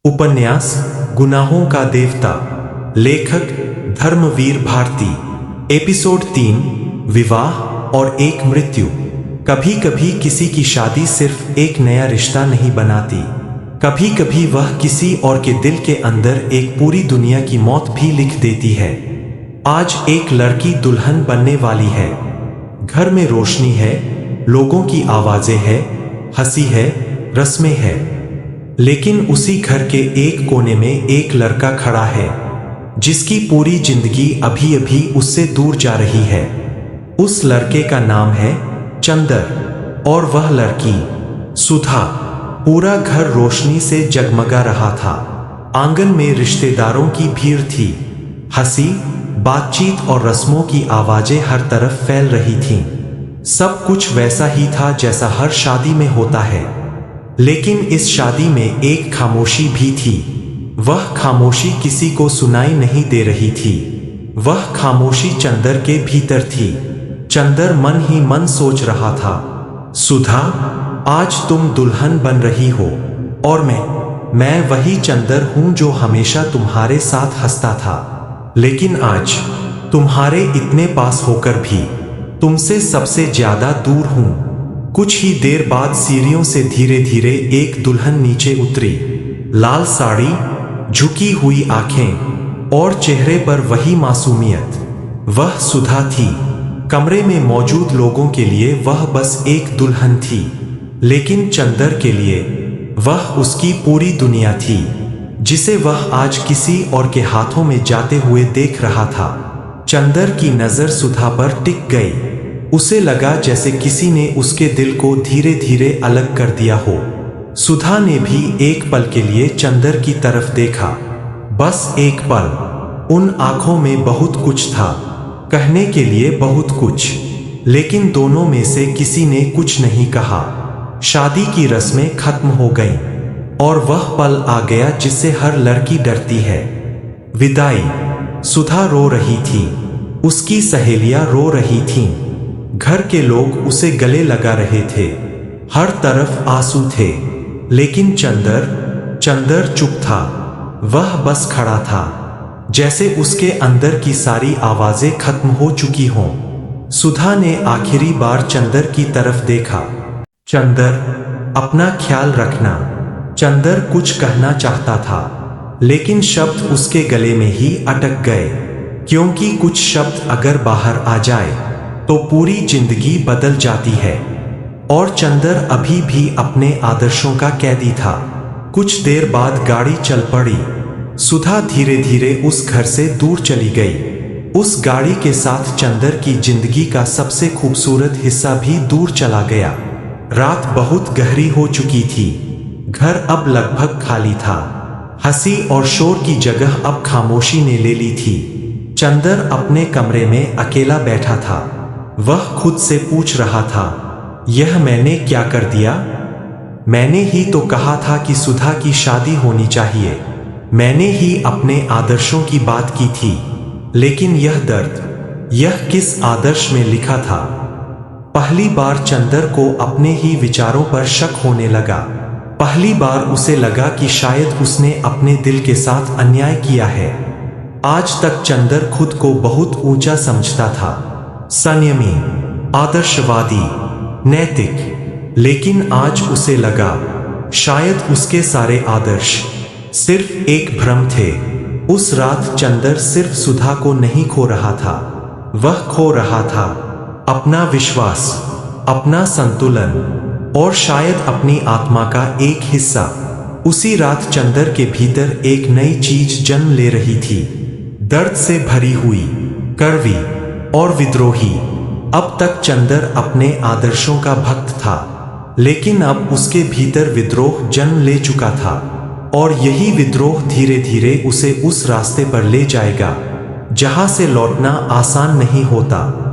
उपन्यास गुनाहों का देवता, लेखक धर्मवीर भारती। एपिसोड 3, विवाह और एक मृत्यु। कभी कभी किसी की शादी सिर्फ एक नया रिश्ता नहीं बनाती, कभी कभी वह किसी और के दिल के अंदर एक पूरी दुनिया की मौत भी लिख देती है। आज एक लड़की दुल्हन बनने वाली है। घर में रोशनी है, लोगों की आवाजें हैं, हंसी है, रस्में हैं। लेकिन उसी घर के एक कोने में एक लड़का खड़ा है, जिसकी पूरी जिंदगी अभी अभी उससे दूर जा रही है। उस लड़के का नाम है चंदर और वह लड़की सुधा। पूरा घर रोशनी से जगमगा रहा था। आंगन में रिश्तेदारों की भीड़ थी। हंसी, बातचीत और रस्मों की आवाजें हर तरफ फैल रही थीं। सब कुछ वैसा ही था जैसा हर शादी में होता है। लेकिन इस शादी में एक खामोशी भी थी। वह खामोशी किसी को सुनाई नहीं दे रही थी। वह खामोशी चंदर के भीतर थी। चंदर मन ही मन सोच रहा था, सुधा, आज तुम दुल्हन बन रही हो और मैं वही चंदर हूं जो हमेशा तुम्हारे साथ हंसता था। लेकिन आज तुम्हारे इतने पास होकर भी तुमसे सबसे ज्यादा दूर हूं। कुछ ही देर बाद सीढ़ियों से धीरे धीरे एक दुल्हन नीचे उतरी। लाल साड़ी, झुकी हुई आंखें और चेहरे पर वही मासूमियत। वह सुधा थी। कमरे में मौजूद लोगों के लिए वह बस एक दुल्हन थी, लेकिन चंदर के लिए वह उसकी पूरी दुनिया थी, जिसे वह आज किसी और के हाथों में जाते हुए देख रहा था। चंदर की नजर सुधा पर टिक गई। उसे लगा जैसे किसी ने उसके दिल को धीरे धीरे अलग कर दिया हो। सुधा ने भी एक पल के लिए चंदर की तरफ देखा, बस एक पल। उन आंखों में बहुत कुछ था, कहने के लिए बहुत कुछ, लेकिन दोनों में से किसी ने कुछ नहीं कहा। शादी की रस्में खत्म हो गईं और वह पल आ गया जिससे हर लड़की डरती है। विदाई। सुधा रो रही थी, उसकी सहेलियां रो रही थीं, घर के लोग उसे गले लगा रहे थे, हर तरफ आंसू थे। लेकिन चंदर चुप था। वह बस खड़ा था, जैसे उसके अंदर की सारी आवाजें खत्म हो चुकी हों। सुधा ने आखिरी बार चंदर की तरफ देखा। चंदर, अपना ख्याल रखना। चंदर कुछ कहना चाहता था, लेकिन शब्द उसके गले में ही अटक गए, क्योंकि कुछ शब्द अगर बाहर आ जाए तो पूरी जिंदगी बदल जाती है। और चंदर अभी भी अपने आदर्शों का कैदी था। कुछ देर बाद गाड़ी चल पड़ी। सुधा धीरे धीरे उस घर से दूर चली गई। उस गाड़ी के साथ चंदर की जिंदगी का सबसे खूबसूरत हिस्सा भी दूर चला गया। रात बहुत गहरी हो चुकी थी। घर अब लगभग खाली था। हंसी और शोर की जगह अब खामोशी ने ले ली थी। चंदर अपने कमरे में अकेला बैठा था। वह खुद से पूछ रहा था, यह मैंने क्या कर दिया? मैंने ही तो कहा था कि सुधा की शादी होनी चाहिए। मैंने ही अपने आदर्शों की बात की थी। लेकिन यह दर्द, यह किस आदर्श में लिखा था? पहली बार चंदर को अपने ही विचारों पर शक होने लगा। पहली बार उसे लगा कि शायद उसने अपने दिल के साथ अन्याय किया है। आज तक चंदर खुद को बहुत ऊंचा समझता था, संयमी, आदर्शवादी, नैतिक। लेकिन आज उसे लगा शायद उसके सारे आदर्श सिर्फ एक भ्रम थे। उस रात चंदर सिर्फ सुधा को नहीं खो रहा था, वह खो रहा था अपना विश्वास, अपना संतुलन और शायद अपनी आत्मा का एक हिस्सा। उसी रात चंदर के भीतर एक नई चीज जन्म ले रही थी, दर्द से भरी हुई, कड़वी और विद्रोही। अब तक चंदर अपने आदर्शों का भक्त था, लेकिन अब उसके भीतर विद्रोह जन्म ले चुका था। और यही विद्रोह धीरे धीरे उसे उस रास्ते पर ले जाएगा जहां से लौटना आसान नहीं होता।